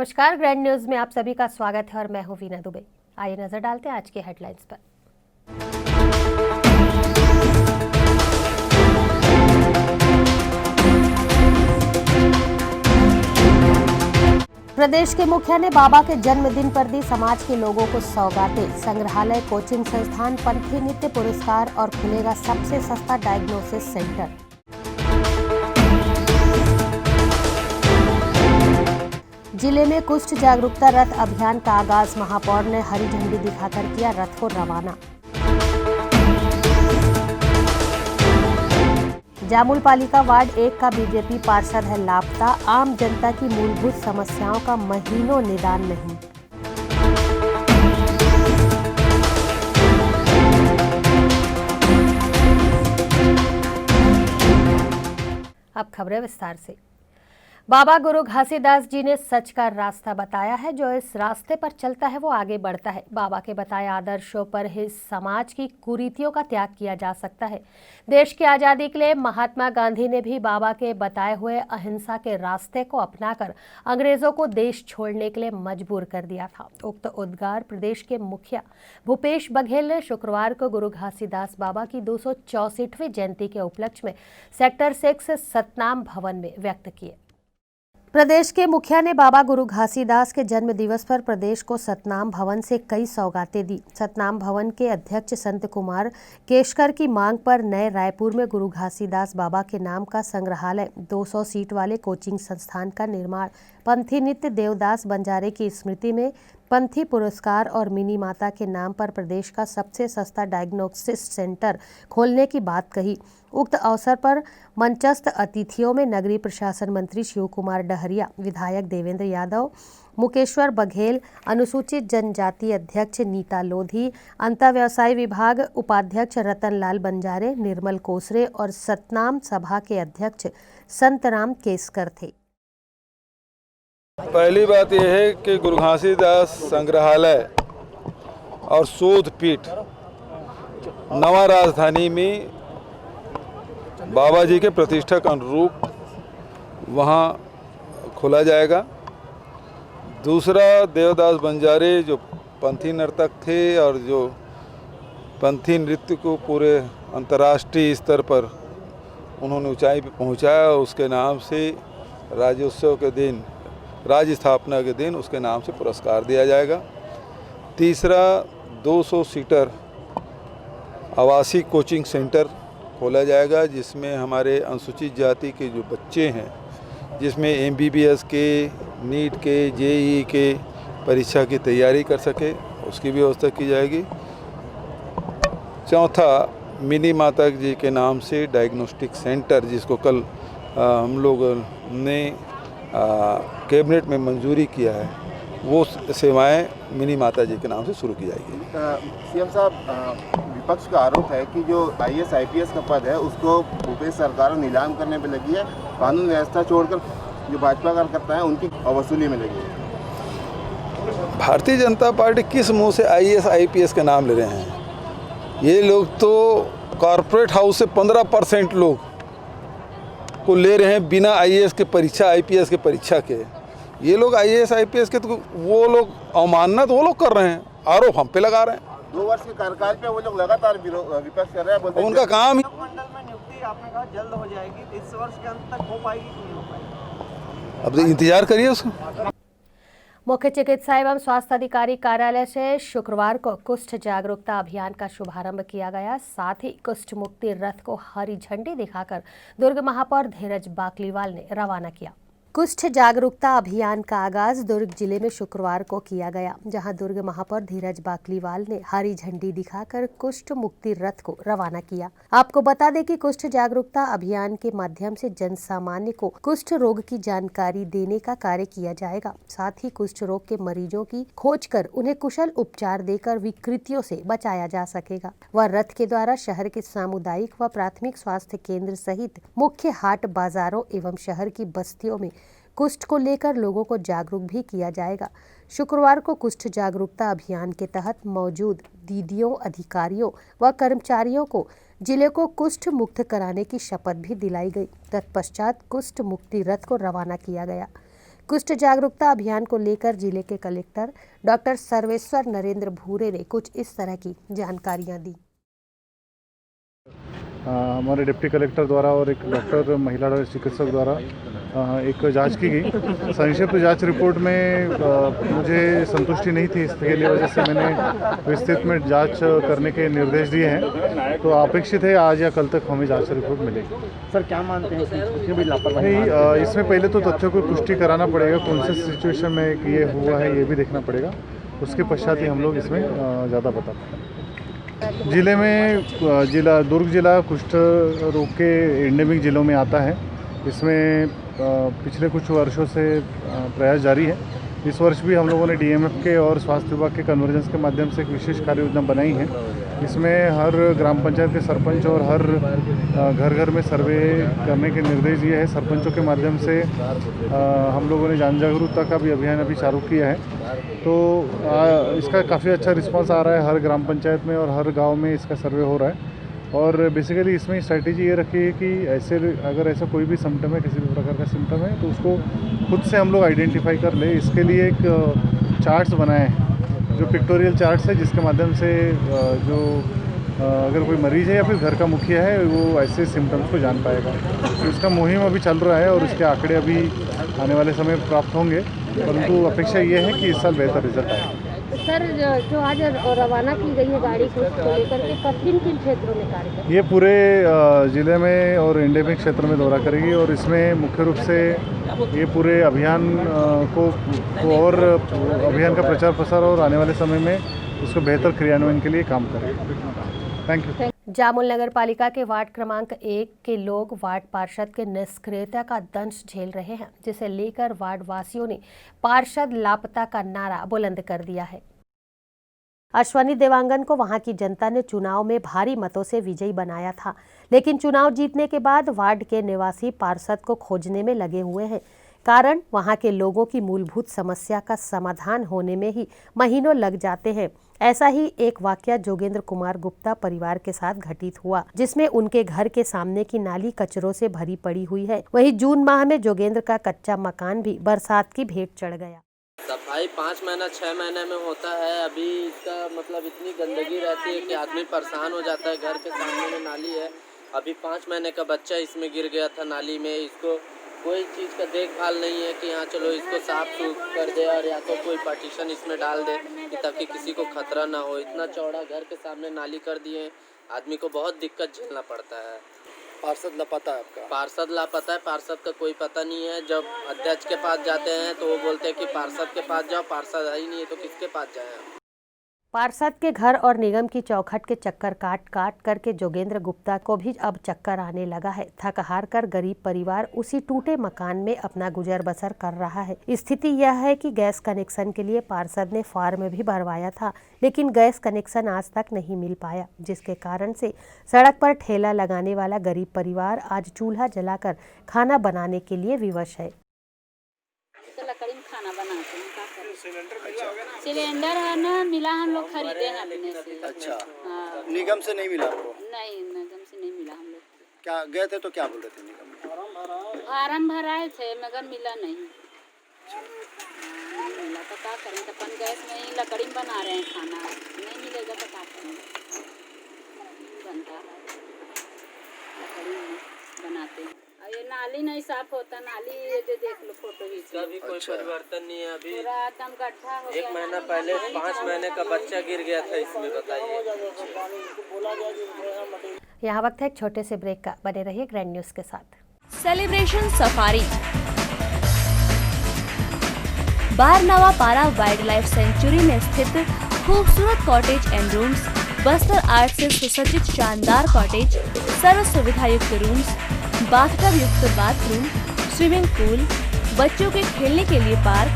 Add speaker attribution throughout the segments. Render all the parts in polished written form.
Speaker 1: नमस्कार, grand news में आप सभी का स्वागत है और मैं हूं वीना दुबे। आइए नजर डालते हैं आज के हेडलाइंस पर। प्रदेश के मुखिया ने बाबा के जन्मदिन पर दी समाज के लोगों को सौगातें। संग्रहालय, कोचिंग संस्थान, पंथी नृत्य पुरस्कार और खुलेगा सबसे सस्ता डायग्नोसिस सेंटर। जिले में कुष्ठ जागरूकता रथ अभियान का आगाज। महापौर ने हरी झंडी दिखाकर किया रथ को रवाना। जामुल पालिका वार्ड 1 का बीजेपी पार्षद है लापता। आम जनता की मूलभूत समस्याओं का महीनों निदान नहीं। अब खबरें विस्तार से। बाबा गुरु घासीदास जी ने सच का रास्ता बताया है। जो इस रास्ते पर चलता है वो आगे बढ़ता है। बाबा के बताए आदर्शों पर ही समाज की कुरीतियों का त्याग किया जा सकता है। देश की आज़ादी के लिए महात्मा गांधी ने भी बाबा के बताए हुए अहिंसा के रास्ते को अपनाकर अंग्रेजों को देश छोड़ने के लिए मजबूर कर दिया था। उक्त उद्गार प्रदेश के मुखिया भूपेश बघेल ने शुक्रवार को गुरु घासीदास बाबा की 264वीं जयंती के उपलक्ष्य में सेक्टर 6 सतनाम भवन में व्यक्त किए। प्रदेश के मुखिया ने बाबा गुरु घासीदास के जन्म दिवस पर प्रदेश को सतनाम भवन से कई सौगातें दी। सतनाम भवन के अध्यक्ष संत कुमार केशकर की मांग पर नए रायपुर में गुरु घासीदास बाबा के नाम का संग्रहालय, 200 सीट वाले कोचिंग संस्थान का निर्माण, पंथी नृत्य देवदास बंजारे की स्मृति में पंथी पुरस्कार और मिनी माता के नाम पर प्रदेश का सबसे सस्ता डायग्नोसिस सेंटर खोलने की बात कही। उक्त अवसर पर मंचस्थ अतिथियों में नगरीय प्रशासन मंत्री शिव कुमार डहरिया, विधायक देवेंद्र यादव, मुकेश्वर बघेल, अनुसूचित जनजाति अध्यक्ष नीता लोधी, अंतर व्यवसाय विभाग उपाध्यक्ष रतनलाल बंजारे, निर्मल कोसरे और सतनाम सभा के अध्यक्ष संतराम केसकर थे।
Speaker 2: पहली बात यह है कि गुरु घासीदास संग्रहालय और शोध पीठ नवा राजधानी में बाबा जी के प्रतिष्ठा के अनुरूप वहाँ खोला जाएगा। दूसरा, देवदास बंजारे जो पंथी नर्तक थे और जो पंथी नृत्य को पूरे अंतर्राष्ट्रीय स्तर पर उन्होंने ऊंचाई पर पहुँचाया, उसके नाम से राज्योत्सव के दिन, राज्य स्थापना के दिन उसके नाम से पुरस्कार दिया जाएगा। तीसरा, 200 सीटर आवासीय कोचिंग सेंटर खोला जाएगा जिसमें हमारे अनुसूचित जाति के जो बच्चे हैं, जिसमें MBBS के, नीट के, JEE के परीक्षा की तैयारी कर सके, उसकी भी व्यवस्था की जाएगी। चौथा, मिनी माता जी के नाम से डायग्नोस्टिक सेंटर, जिसको कल हम लोग ने कैबिनेट में मंजूरी किया है, वो सेवाएं मिनी माता जी के नाम से शुरू की जाएगी।
Speaker 3: CM साहब, विपक्ष का आरोप है कि जो IAS IPS का पद है उसको भूपेश सरकार नीलाम करने पे लगी है, कानून व्यवस्था छोड़कर जो भाजपा कार्यकर्ता है उनकी वसूली में लगी है।
Speaker 2: भारतीय जनता पार्टी किस मुंह से IAS IPS का नाम ले रहे हैं? ये लोग तो कॉरपोरेट हाउस से 15% लोग को ले रहे हैं बिना IAS के परीक्षा, IPS के परीक्षा के। ये लोग IAS IPS के तो वो लोग अवमानना तो वो लोग कर रहे हैं, आरोप हम पे लगा रहे हैं।
Speaker 3: 2 वर्ष के कार्यकाल पे वो लोग लगातार विपक्ष कर रहे हैं, बोलते हैं
Speaker 2: उनका काम ही।
Speaker 4: मंडल में नियुक्ति आपने कहा जल्द हो जाएगी, इस वर्ष के अंत तक हो पाएगी कि नहीं हो पाएगी?
Speaker 2: अब इंतजार करिए उसका।
Speaker 1: मुख्य चिकित्सा एवं स्वास्थ्य अधिकारी कार्यालय से शुक्रवार को कुष्ठ जागरूकता अभियान का शुभारंभ किया गया। साथ ही कुष्ठ मुक्ति रथ को हरी झंडी दिखाकर दुर्ग महापौर धीरज बाकलीवाल ने रवाना किया। कुष्ठ जागरूकता अभियान का आगाज दुर्ग जिले में शुक्रवार को किया गया, जहां दुर्ग महापौर धीरज बाकलीवाल ने हरी झंडी दिखाकर कुष्ठ मुक्ति रथ को रवाना किया। आपको बता दें कि कुष्ठ जागरूकता अभियान के माध्यम से जन सामान्य को कुष्ठ रोग की जानकारी देने का कार्य किया जाएगा। साथ ही कुष्ठ रोग के मरीजों की खोज कर उन्हें कुशल उपचार देकर विकृतियों से बचाया जा सकेगा। वह रथ के द्वारा शहर के सामुदायिक व प्राथमिक स्वास्थ्य केंद्र सहित मुख्य हाट बाजारों एवं शहर की बस्तियों में कुष्ठ को लेकर लोगों को जागरूक भी किया जाएगा। शुक्रवार को कुष्ठ जागरूकता अभियान के तहत मौजूद दीदियों, अधिकारियों व कर्मचारियों को जिले को कुष्ठ मुक्त कराने की शपथ भी दिलाई गई। तत्पश्चात कुष्ठ मुक्ति रथ को रवाना किया गया। कुष्ठ जागरूकता अभियान को लेकर जिले के कलेक्टर डॉक्टर सर्वेश्वर नरेंद्र भूरे ने कुछ इस तरह की जानकारियां दी।
Speaker 5: हमारे डिप्टी कलेक्टर द्वारा और एक डॉक्टर महिला चिकित्सक द्वारा एक जांच की गई। संक्षिप्त जांच रिपोर्ट में मुझे संतुष्टि नहीं थी, इसके लिए वजह से मैंने विस्तृत में जांच करने के निर्देश दिए हैं। तो अपेक्षित है आज या कल तक हमें जांच रिपोर्ट मिलेगी।
Speaker 4: सर क्या मानते हैं इसमें भी लापरवाही?
Speaker 5: नहीं, इसमें पहले तो तथ्यों को पुष्टि कराना पड़ेगा, कौन से सिचुएशन में ये हुआ है ये भी देखना पड़ेगा। उसके पश्चात ही हम लोग इसमें ज़्यादा बता पाएंगे। जिले में दुर्ग जिला कुष्ठ रोग के एंडेमिक जिलों में आता है। इसमें पिछले कुछ वर्षों से प्रयास जारी है। इस वर्ष भी हम लोगों ने डीएमएफ के और स्वास्थ्य विभाग के कन्वर्जेंस के माध्यम से एक विशेष कार्य योजना बनाई है। इसमें हर ग्राम पंचायत के सरपंच और हर घर घर में सर्वे करने के निर्देश दिए हैं। सरपंचों के माध्यम से हम लोगों ने जन जागरूकता का भी अभियान अभी चालू किया है। तो इसका काफ़ी अच्छा रिस्पांस आ रहा है। हर ग्राम पंचायत में और हर गाँव में इसका सर्वे हो रहा है। और बेसिकली इसमें स्ट्रैटेजी ये रखी है कि अगर ऐसा कोई भी सिम्टम है, किसी भी प्रकार का सिम्टम है, तो उसको खुद से हम लोग आइडेंटिफाई कर ले। इसके लिए एक चार्ट्स बनाए हैं, जो पिक्टोरियल चार्ट्स है, जिसके माध्यम से अगर कोई मरीज़ है या फिर घर का मुखिया है वो ऐसे सिम्टम्स को जान पाएगा। तो इसका मुहिम अभी चल रहा है और इसके आंकड़े अभी आने वाले समय प्राप्त होंगे, परंतु अपेक्षा ये है कि इस साल बेहतर रिजल्ट आएगा।
Speaker 1: सर, जो आज रवाना की गई है गाड़ी को लेकर के किन किन क्षेत्रों में कार्य करेगी?
Speaker 5: ये पूरे ज़िले में और एंडेमिक क्षेत्र में दौरा करेगी और इसमें मुख्य रूप से ये पूरे अभियान को और अभियान का प्रचार प्रसार और आने वाले समय में इसको बेहतर क्रियान्वयन के लिए काम करेगी। Thank you.
Speaker 1: जामुल नगर पालिका के वार्ड क्रमांक 1 के लोग वार्ड पार्षद के निष्क्रियता का दंश झेल रहे हैं, जिसे लेकर वार्ड वासियों ने पार्षद लापता का नारा बुलंद कर दिया है। अश्वनी देवांगन को वहां की जनता ने चुनाव में भारी मतों से विजयी बनाया था, लेकिन चुनाव जीतने के बाद वार्ड के निवासी पार्षद को खोजने में लगे हुए हैं। कारण वहां के लोगों की मूलभूत समस्या का समाधान होने में ही महीनों लग जाते हैं। ऐसा ही एक वाकया जोगेंद्र कुमार गुप्ता परिवार के साथ घटित हुआ, जिसमें उनके घर के सामने की नाली कचरों से भरी पड़ी हुई है। वहीं जून माह में जोगेंद्र का कच्चा मकान भी बरसात की भेंट चढ़ गया।
Speaker 6: सफाई 5 महीना 6 महीने में होता है। अभी इसका मतलब इतनी गंदगी रहती है कि आदमी परेशान हो जाता है। घर के सामने में नाली है, अभी 5 महीने का बच्चा इसमें गिर गया था नाली में। इसको कोई चीज़ का देखभाल नहीं है कि हाँ चलो इसको साफ सुफ कर दे और या तो कोई पार्टीशन इसमें डाल दे ताकि किसी को खतरा ना हो। इतना चौड़ा घर के सामने नाली कर दिए, आदमी को बहुत दिक्कत झेलना पड़ता है।
Speaker 7: पार्षद लापता है आपका?
Speaker 6: पार्षद लापता है, पार्षद का कोई पता नहीं है। जब अध्यक्ष के पास जाते हैं तो वो बोलते हैं कि पार्षद के पास जाओ, पार्षद है ही नहीं है तो किसके पास जाएं हम।
Speaker 1: पार्षद के घर और निगम की चौखट के चक्कर काट करके जोगेंद्र गुप्ता को भी अब चक्कर आने लगा है। थक हार कर गरीब परिवार उसी टूटे मकान में अपना गुजर बसर कर रहा है। स्थिति यह है कि गैस कनेक्शन के लिए पार्षद ने फॉर्म भी भरवाया था, लेकिन गैस कनेक्शन आज तक नहीं मिल पाया, जिसके कारण से सड़क पर ठेला लगाने वाला गरीब परिवार आज चूल्हा जलाकर खाना बनाने के लिए विवश है।
Speaker 8: लकड़ी में खाना बनाते हैं। सिलेंडर है ना, मिला, हम लोग खरीदे हैं अपने से।
Speaker 7: अच्छा,
Speaker 8: हाँ।
Speaker 7: निगम से नहीं मिला आपको?
Speaker 8: नहीं, निगम से नहीं मिला हम लोग।
Speaker 7: क्या गए थे तो क्या बोल रहे थे निगम में?
Speaker 8: फार्म भराए थे मगर मिला नहीं। नहीं मिला तो क्या करें? तो अपन गैस में ही लकड़ी में बना रहे हैं खाना, नहीं मिलेगा तो क्या करें? बनता है, लकड़ी में बनाते हैं। ये नाली नहीं साफ होता, नाली ये जो देख लो फोटो भी
Speaker 6: कभी कोई परिवर्तन नहीं है। अभी
Speaker 8: पूरा एकदम गड्ढा हो गया।
Speaker 6: 1 महीना पहले 5 महीने का बच्चा गिर गया था इसमें, बताइए।
Speaker 1: यहाँ वक्त है एक छोटे से ब्रेक का, बने रहिए ग्रैंड न्यूज के साथ।
Speaker 9: सेलिब्रेशन सफारी बारनावा पारा वाइल्ड लाइफ सेंचुरी में स्थित खूबसूरत cottage and rooms, Bastar art से सुसज्जित शानदार कॉटेज, सर्व सुविधा युक्त रूम्स, बाथटब युक्त बाथरूम, स्विमिंग पूल, बच्चों के खेलने के लिए पार्क,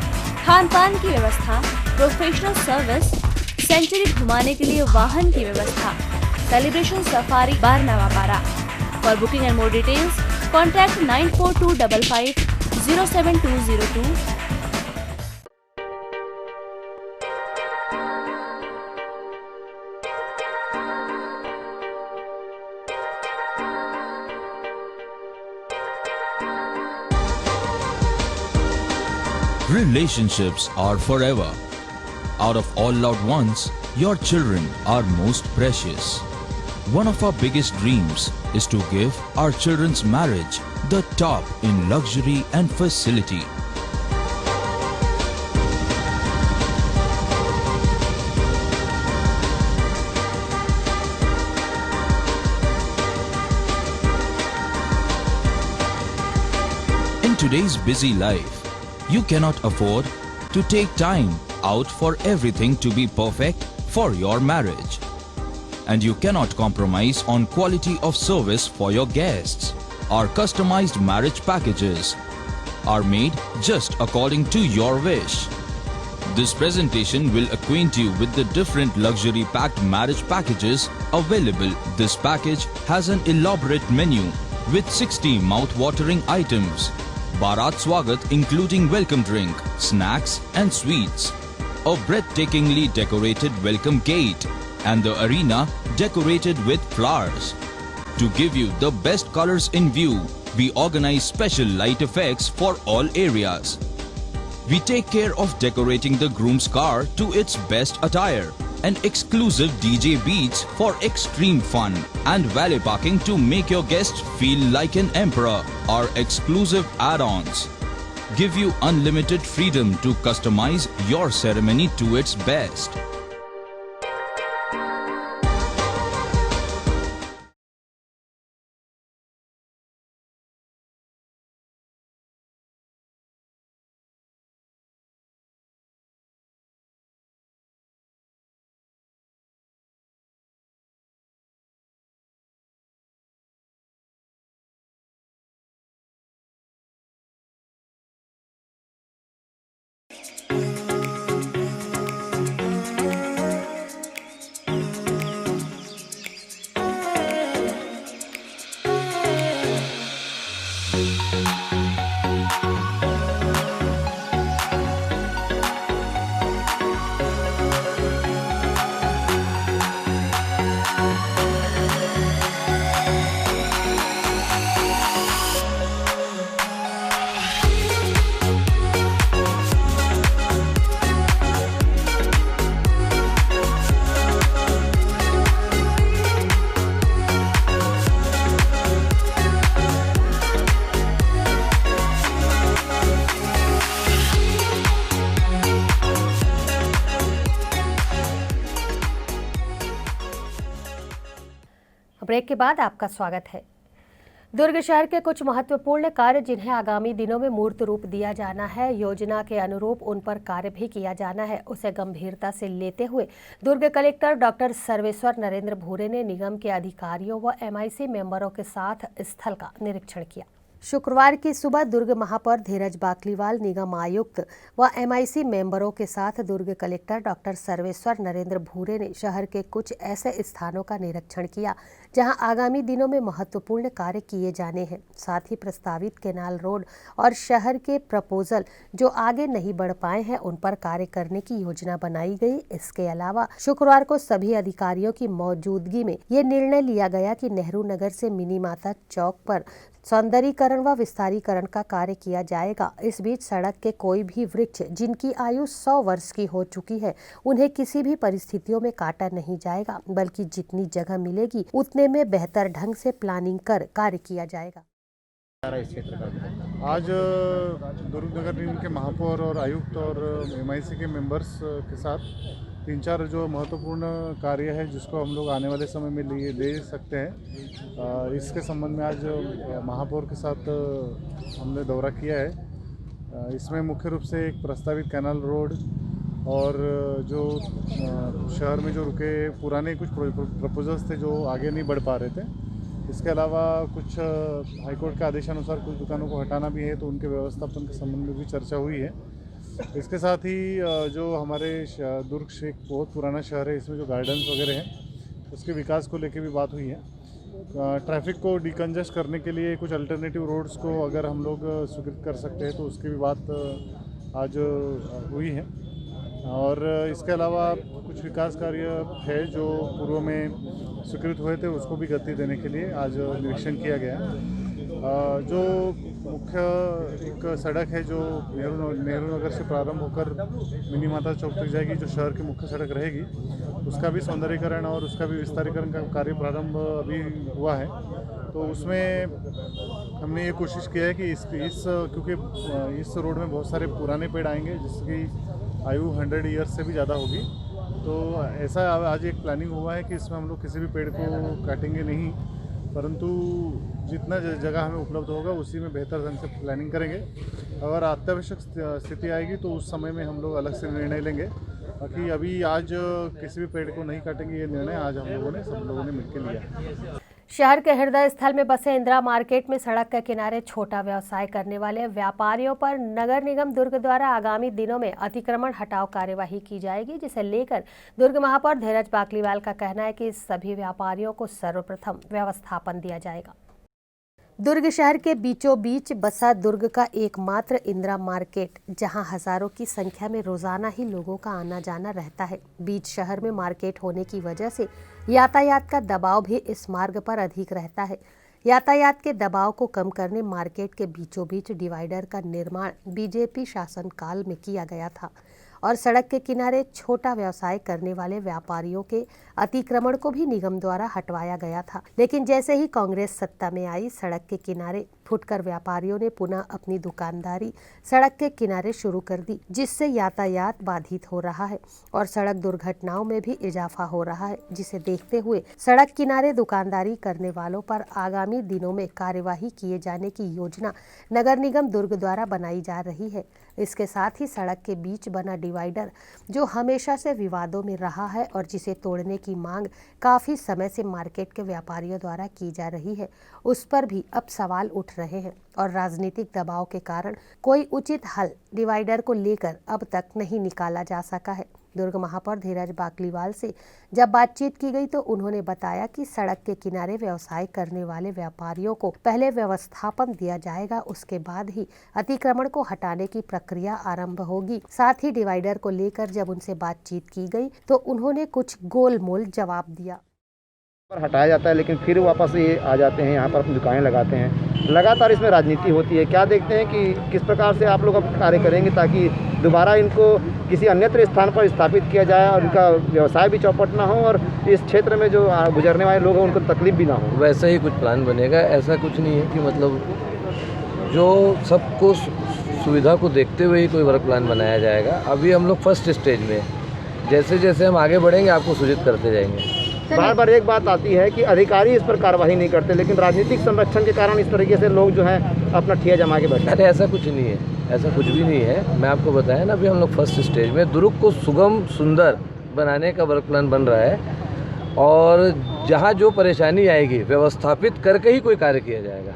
Speaker 9: खान पान की व्यवस्था, प्रोफेशनल सर्विस, सेंचुरी घुमाने के लिए वाहन की व्यवस्था। सेलिब्रेशन सफारी बारनावा पारा। For booking and more details contact 9425507202।
Speaker 10: Relationships are forever. Out of all loved ones, your children are most precious. One of our biggest dreams is to give our children's marriage the top in luxury and facility. In today's busy life, you cannot afford to take time out for everything to be perfect for your marriage. And you cannot compromise on quality of service for your guests. Our customized marriage packages are made just according to your wish. This presentation will acquaint you with the different luxury packed marriage packages available. This package has an elaborate menu with 60 mouth-watering items. Bharat Swagat including welcome drink, snacks and sweets. A breathtakingly decorated welcome gate and the arena decorated with flowers. To give you the best colors in view, we organize special light effects for all areas. We take care of decorating the groom's car to its best attire and exclusive DJ beats for extreme fun and valet parking to make your guests feel like an emperor. Our exclusive add-ons give you unlimited freedom to customize your ceremony to its best.
Speaker 1: Break के बाद आपका स्वागत है। दुर्ग शहर के कुछ महत्वपूर्ण कार्य जिन्हें आगामी दिनों में मूर्त रूप दिया जाना है, योजना के अनुरूप उन पर कार्य भी किया जाना है, उसे गंभीरता से लेते हुए दुर्ग कलेक्टर डॉक्टर सर्वेश्वर नरेंद्र भूरे ने निगम के अधिकारियों व MIC मेंबरों के साथ स्थल का निरीक्षण किया। शुक्रवार की सुबह दुर्ग महापौर धीरज बाकलीवाल, निगम आयुक्त व MIC मेंबरों के साथ दुर्ग कलेक्टर डॉक्टर सर्वेश्वर नरेंद्र भूरे ने शहर के कुछ ऐसे स्थानों का निरीक्षण किया जहां आगामी दिनों में महत्वपूर्ण कार्य किए जाने हैं। साथ ही प्रस्तावित केनाल रोड और शहर के प्रपोजल जो आगे नहीं बढ़ पाए हैं उन पर कार्य करने की योजना बनाई गई। इसके अलावा शुक्रवार को सभी अधिकारियों की मौजूदगी में ये निर्णय लिया गया कि नेहरू नगर से मिनी माता चौक पर सौंदर्यीकरण व विस्तारीकरण का कार्य किया जाएगा। इस बीच सड़क के कोई भी वृक्ष जिनकी आयु 100 वर्ष की हो चुकी है उन्हें किसी भी परिस्थितियों में काटा नहीं जाएगा, बल्कि जितनी जगह मिलेगी उतने में बेहतर ढंग से प्लानिंग कर कार्य किया जाएगा।
Speaker 5: आज दुर्ग नगर निगम के महापौर और आयुक्त और MIC के मेंबर्स के साथ 3-4 जो महत्वपूर्ण कार्य है जिसको हम लोग आने वाले समय में ले सकते हैं, इसके संबंध में आज महापौर के साथ हमने दौरा किया है। इसमें मुख्य रूप से एक प्रस्तावित कैनाल रोड और जो शहर में जो रुके पुराने कुछ प्रपोजल्स थे जो आगे नहीं बढ़ पा रहे थे, इसके अलावा कुछ हाईकोर्ट के आदेशानुसार कुछ दुकानों को हटाना भी है, तो उनके व्यवस्थापन के संबंध में भी चर्चा हुई है। इसके साथ ही जो हमारे दुर्ग एक बहुत पुराना शहर है, इसमें जो गार्डन्स वगैरह हैं उसके विकास को लेकर भी बात हुई है। ट्रैफिक को डिकंजेस्ट करने के लिए कुछ अल्टरनेटिव रोड्स को अगर हम लोग स्वीकृत कर सकते हैं तो उसकी भी बात आज हुई है। और इसके अलावा कुछ विकास कार्य है जो पूर्व में स्वीकृत हुए थे, उसको भी गति देने के लिए आज निरीक्षण किया गया। जो मुख्य एक सड़क है जो नेहरू नगर से प्रारंभ होकर मिनी माता चौक तक जाएगी, जो शहर की मुख्य सड़क रहेगी, उसका भी सौंदर्यीकरण और उसका भी विस्तारीकरण का कार्य प्रारंभ अभी हुआ है। तो उसमें हमने ये कोशिश किया है कि क्योंकि इस रोड में बहुत सारे पुराने पेड़ आएंगे जिसकी आयु 100 ईयर्स से भी ज़्यादा होगी। तो ऐसा आज एक प्लानिंग हुआ है कि इसमें हम लोग किसी भी पेड़ को काटेंगे नहीं, परंतु जितना जगह हमें उपलब्ध होगा उसी में बेहतर ढंग से प्लानिंग करेंगे। अगर अत्यावश्यक स्थिति आएगी तो उस समय में हम लोग अलग से निर्णय लेंगे। बाकी अभी आज किसी भी पेड़ को नहीं काटेंगे, ये निर्णय आज सब लोगों ने मिलकर लिया।
Speaker 1: शहर के हृदय स्थल में बसे इंदिरा मार्केट में सड़क के किनारे छोटा व्यवसाय करने वाले व्यापारियों पर नगर निगम दुर्ग द्वारा आगामी दिनों में अतिक्रमण हटाओ कार्यवाही की जाएगी, जिसे लेकर दुर्ग महापौर धीरज बाकलीवाल का कहना है कि सभी व्यापारियों को सर्वप्रथम व्यवस्थापन दिया जाएगा। दुर्ग शहर के बीचों बीच बसा दुर्ग का एकमात्र इंदिरा मार्केट, जहां हजारों की संख्या में रोजाना ही लोगों का आना जाना रहता है। बीच शहर में मार्केट होने की वजह से यातायात का दबाव भी इस मार्ग पर अधिक रहता है। यातायात के दबाव को कम करने मार्केट के बीचों बीच डिवाइडर का निर्माण बीजेपी शासनकाल में किया गया था और सड़क के किनारे छोटा व्यवसाय करने वाले व्यापारियों के अतिक्रमण को भी निगम द्वारा हटवाया गया था। लेकिन जैसे ही कांग्रेस सत्ता में आई, सड़क के किनारे फुटकर व्यापारियों ने पुनः अपनी दुकानदारी सड़क के किनारे शुरू कर दी, जिससे यातायात बाधित हो रहा है और सड़क दुर्घटनाओं में भी इजाफा हो रहा है, जिसे देखते हुए सड़क किनारे दुकानदारी करने वालों पर आगामी दिनों में कार्यवाही किए जाने की योजना नगर निगम दुर्ग द्वारा बनाई जा रही है। इसके साथ ही सड़क के बीच बना डिवाइडर जो हमेशा से विवादों में रहा है और जिसे तोड़ने की मांग काफी समय से मार्केट के व्यापारियों द्वारा की जा रही है, उस पर भी अब सवाल उठ रहे हैं और राजनीतिक दबाव के कारण कोई उचित हल डिवाइडर को लेकर अब तक नहीं निकाला जा सका है। दुर्ग महापौर धीरज बाकलीवाल से जब बातचीत की गई तो उन्होंने बताया कि सड़क के किनारे व्यवसाय करने वाले व्यापारियों को पहले व्यवस्थापन दिया जाएगा, उसके बाद ही अतिक्रमण को हटाने की प्रक्रिया आरंभ होगी। साथ ही डिवाइडर को लेकर जब उनसे बातचीत की गई तो उन्होंने कुछ गोलमोल जवाब दिया।
Speaker 7: पर हटाया जाता है लेकिन फिर वापस ये आ जाते हैं, यहाँ पर अपनी दुकानें लगाते हैं। लगातार इसमें राजनीति होती है। क्या देखते हैं कि किस प्रकार से आप लोग अब कार्य करेंगे ताकि दोबारा इनको किसी अन्यत्र स्थान पर स्थापित किया जाए और इनका व्यवसाय भी चौपट ना हो और इस क्षेत्र में जो गुजरने वाले लोग हैं उनको तकलीफ भी ना हो।
Speaker 11: वैसा ही कुछ प्लान बनेगा। ऐसा कुछ नहीं है कि मतलब जो सबको सुविधा को देखते हुए ही कोई वर्क प्लान बनाया जाएगा। अभी हम लोग फर्स्ट स्टेज में, जैसे जैसे हम आगे बढ़ेंगे आपको सूचित करते जाएंगे।
Speaker 7: बार बार एक बात आती है कि अधिकारी इस पर कार्रवाई नहीं करते, लेकिन राजनीतिक संरक्षण के कारण इस तरीके से लोग जो हैं अपना ठिया जमा के बैठे।
Speaker 11: अरे ऐसा कुछ नहीं है, ऐसा कुछ भी नहीं है। मैं आपको बताया ना, अभी हम लोग फर्स्ट स्टेज में दुर्ग को सुगम सुंदर बनाने का वर्क प्लान बन रहा है और जहाँ जो परेशानी आएगी व्यवस्थापित करके ही कोई कार्य किया जाएगा।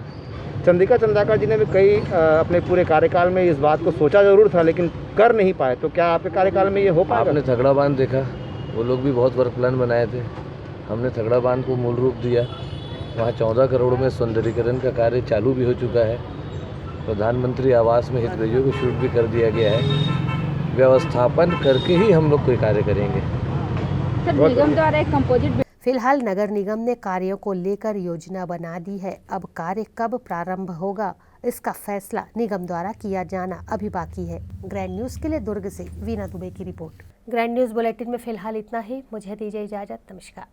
Speaker 7: चंद्रिका चंद्राकर जी ने भी कई अपने पूरे कार्यकाल में इस बात को सोचा जरूर था लेकिन कर नहीं पाए, तो क्या आपके कार्यकाल में ये हो पाएगा?
Speaker 11: आपने थगड़ा बांध देखा, वो लोग भी बहुत वर्क प्लान बनाए थे। हमने थगड़ा बांध को मूल रूप दिया। वहाँ 14 करोड़ में सौंदर्यीकरण का कार्य चालू भी हो चुका है। प्रधानमंत्री आवास में हितग्राहियों को शूट भी कर दिया गया है। व्यवस्थापन करके ही हम लोग कोई कार्य करेंगे।
Speaker 8: सर, निगम द्वारा एक कंपोजिट
Speaker 1: फिलहाल नगर निगम ने कार्यों को लेकर योजना बना दी है। अब कार्य कब प्रारंभ होगा इसका फैसला निगम द्वारा किया जाना अभी बाकी है। ग्रैंड न्यूज़ के लिए दुर्ग से वीना दुबे की रिपोर्ट। ग्रैंड न्यूज़ बुलेटिन में फिलहाल इतना ही। मुझे दीजिए इजाजत। नमस्कार।